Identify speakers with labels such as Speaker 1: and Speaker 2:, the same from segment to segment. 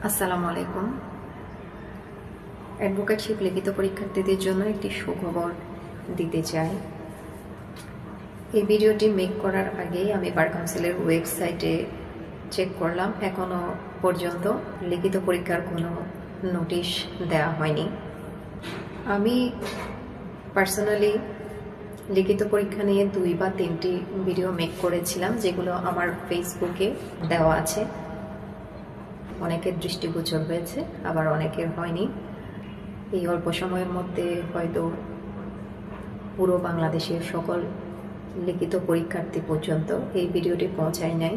Speaker 1: আসসালামু আলাইকুম। অ্যাডভোকেটশিপ লিখিত পরীক্ষার্থীদের জন্য একটি সুখবর দিতে চাই। এই ভিডিওটি মেক করার আগেই আমি বার কাউন্সিলের ওয়েবসাইটে চেক করলাম, এখনো পর্যন্ত লিখিত পরীক্ষার কোনো নোটিশ দেওয়া হয়নি। আমি পার্সোনালি লিখিত পরীক্ষা নিয়ে 2 বা 3টি ভিডিও মেক করেছিলাম, যেগুলো আমার ফেসবুকে দেওয়া আছে। অনেকের দৃষ্টিগোচর হয়েছে, আবার অনেকের হয়নি। এই অল্প সময়ের মধ্যে হয়তো পুরো বাংলাদেশের সকল লিখিত পরীক্ষার্থী পর্যন্ত এই ভিডিওটি পৌঁছায় নাই।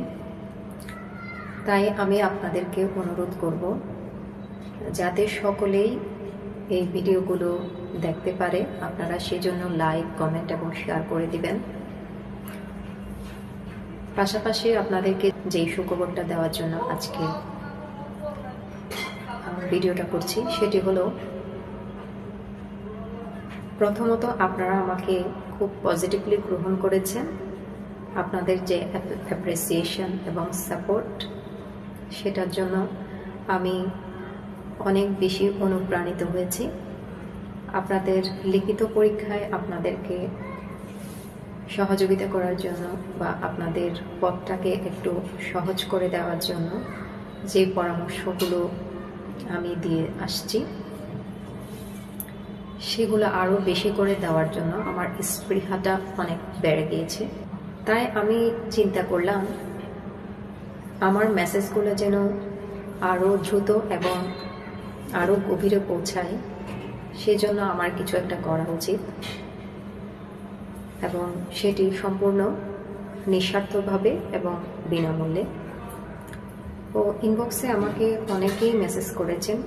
Speaker 1: তাই আমি আপনাদেরকে অনুরোধ করব যাতে সকলেই এই ভিডিওগুলো দেখতে পারে, আপনারা সেজন্য লাইক, কমেন্ট এবং শেয়ার করে দিবেন। পাশাপাশি আপনাদেরকে যেই সুখবরটা দেওয়ার জন্য আজকে ভিডিওটা করছি সেটি হলো, প্রথমত আপনারা আমাকে খুব পজিটিভলি গ্রহণ করেছেন। আপনাদের যে অ্যাপ্রিসিয়েশন এবং সাপোর্ট, সেটার জন্য আমি অনেক বেশি অনুপ্রাণিত হয়েছি। আপনাদের লিখিত পরীক্ষায় আপনাদেরকে সহযোগিতা করার জন্য বা আপনাদের পথটাকে একটু সহজ করে দেওয়ার জন্য যে পরামর্শগুলো আমি দিয়ে আসছি, সেগুলো আরও বেশি করে দেওয়ার জন্য আমার স্পৃহাটা অনেক বেড়ে গিয়েছে। তাই আমি চিন্তা করলাম আমার মেসেজগুলো যেন আরও দ্রুত এবং আরও গভীরে পৌঁছায়, সেজন্য আমার কিছু একটা করা উচিত, এবং সেটি সম্পূর্ণ নিঃস্বার্থভাবে এবং বিনামূল্যে। ও ইনবক্সে আমাকে অনেকেই মেসেজ করেছেন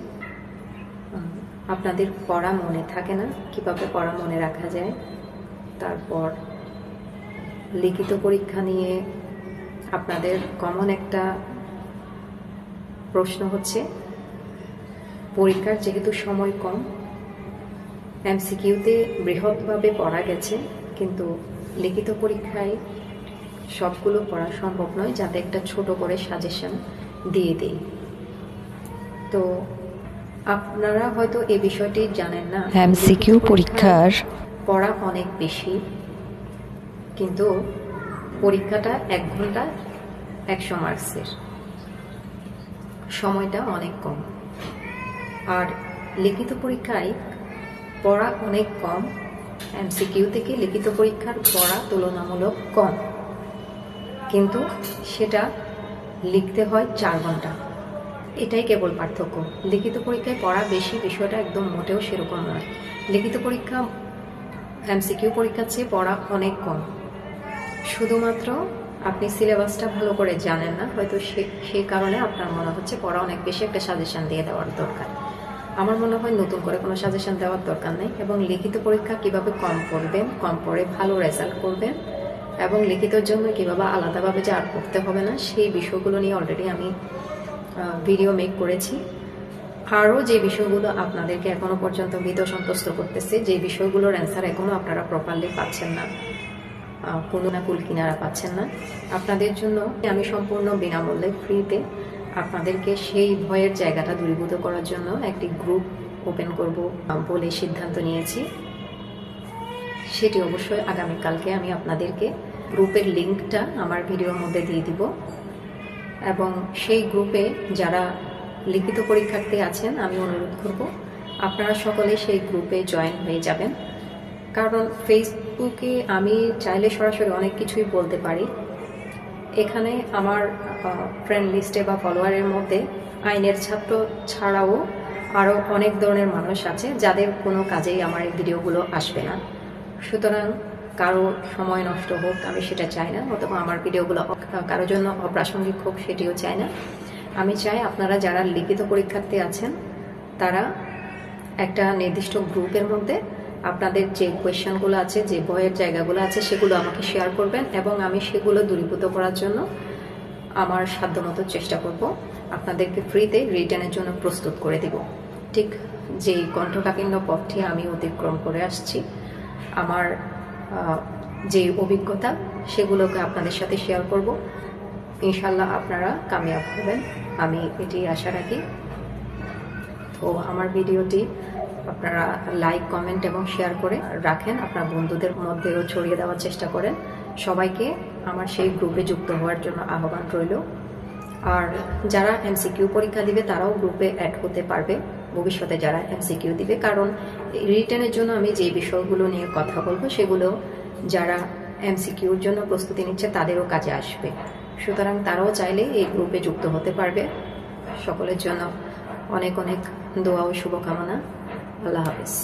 Speaker 1: আপনাদের পড়া মনে থাকে না, কিভাবে পড়া মনে রাখা যায়। তারপর লিখিত পরীক্ষা নিয়ে আপনাদের কমন একটা প্রশ্ন হচ্ছে, পরীক্ষার যেহেতু সময় কম, এমসিকিউতে বৃহৎভাবে পড়া গেছে, কিন্তু লিখিত পরীক্ষায় সবগুলো পড়া সম্ভব নয়, যাতে একটা ছোট করে সাজেশন দিয়ে দেই। তো আপনারা হয়তো এই বিষয়টি জানেন না,
Speaker 2: এমসিকিউ পরীক্ষার
Speaker 1: পড়া অনেক বেশি, কিন্তু পরীক্ষাটা 1 ঘন্টা 100 মার্কসের, সময়টা অনেক কম। আর লিখিত পরীক্ষায় পড়া অনেক কম, এমসিকিউ থেকে লিখিত পরীক্ষার পড়া তুলনামূলক কম, কিন্তু সেটা লিখতে হয় 4 ঘন্টা। এটাই কেবল পার্থক্য। লিখিত পরীক্ষায় পড়া বেশি, বিষয়টা একদম মোটেও সেরকম নয়। লিখিত পরীক্ষা এমসিকিউ পরীক্ষার চেয়ে পড়া অনেক কম। শুধুমাত্র আপনি সিলেবাসটা ভালো করে জানেন না, হয়তো সেই কারণে আপনার মনে হচ্ছে পড়া অনেক বেশি, একটা সাজেশন দিয়ে দেওয়ার দরকার। আমার মনে হয় নতুন করে কোনো সাজেশন দেওয়ার দরকার নেই। এবং লিখিত পরীক্ষা কিভাবে কম পড়বেন, কম পড়ে ভালো রেজাল্ট করবেন, এবং লিখিতর জন্য কিভাবে আলাদাভাবে যে আর পড়তে হবে না, সেই বিষয়গুলো নিয়ে অলরেডি আমি ভিডিও মেক করেছি। আরও যে বিষয়গুলো আপনাদেরকে এখনো পর্যন্ত ভীত সন্তুষ্ট করতেছে, যে বিষয়গুলোর অ্যান্সার এখনো আপনারা প্রপারলি পাচ্ছেন না, কোনো না কুল কিনারা পাচ্ছেন না, আপনাদের জন্য আমি সম্পূর্ণ বিনামূল্যে ফ্রিতে আপনাদেরকে সেই ভয়ের জায়গাটা দূরীভূত করার জন্য একটি গ্রুপ ওপেন করব বলে সিদ্ধান্ত নিয়েছি। সেটি অবশ্যই আগামীকালকে আমি আপনাদেরকে গ্রুপের লিঙ্কটা আমার ভিডিওর মধ্যে দিয়ে দিব, এবং সেই গ্রুপে যারা লিখিত পরীক্ষার্থী আছেন আমি অনুরোধ করব আপনারা সকলে সেই গ্রুপে জয়েন হয়ে যাবেন। কারণ ফেসবুকে আমি চাইলে সরাসরি অনেক কিছুই বলতে পারি, এখানে আমার ফ্রেন্ড লিস্টে বা ফলোয়ারের মধ্যে আইনের ছাত্র ছাড়াও আরও অনেক ধরনের মানুষ আছে যাদের কোনো কাজেই আমার এই ভিডিওগুলো আসবে না। সুতরাং কারো সময় নষ্ট হোক আমি সেটা চাই না, অথবা আমার ভিডিওগুলো কারোর জন্য অপ্রাসঙ্গিক হোক সেটিও চাই না। আমি চাই আপনারা যারা লিখিত পরীক্ষার্থী আছেন তারা একটা নির্দিষ্ট গ্রুপের মধ্যে আপনাদের যে কোয়েশ্চেনগুলো আছে, যে ভয়ের জায়গাগুলো আছে, সেগুলো আমাকে শেয়ার করবেন, এবং আমি সেগুলো দূরীভূত করার জন্য আমার সাধ্যমতো চেষ্টা করব। আপনাদেরকে ফ্রিতে রিটার্নের জন্য প্রস্তুত করে দিব। ঠিক যেই কণ্ঠকাঠিন্য পথটি আমি অতিক্রম করে আসছি, আমার যে অভিজ্ঞতা সেগুলোকে আপনাদের সাথে শেয়ার করব। ইনশাল্লাহ আপনারা কামিয়াব হবেন, আমি এটি আশা রাখি। তো আমার ভিডিওটি আপনারা লাইক, কমেন্ট এবং শেয়ার করে রাখেন, আপনার বন্ধুদের মধ্যেও ছড়িয়ে দেওয়ার চেষ্টা করেন। সবাইকে আমার সেই গ্রুপে যুক্ত হওয়ার জন্য আহ্বান রইল। আর যারা এমসিকিউ পরীক্ষা দিবে তারাও গ্রুপে অ্যাড হতে পারবে ভবিষ্যতে যারা এমসিকিউ দিবে, কারণ রিটেনের জন্য আমি যে বিষয়গুলো নিয়ে কথা বলবো সেগুলো যারা এমসিকিউর জন্য প্রস্তুতি নিচ্ছে তাদেরও কাজে আসবে। সুতরাং তারাও চাইলে এই গ্রুপে যুক্ত হতে পারবে। সকলের জন্য অনেক অনেক দোয়া ও শুভকামনা। আল্লাহ হাফেজ।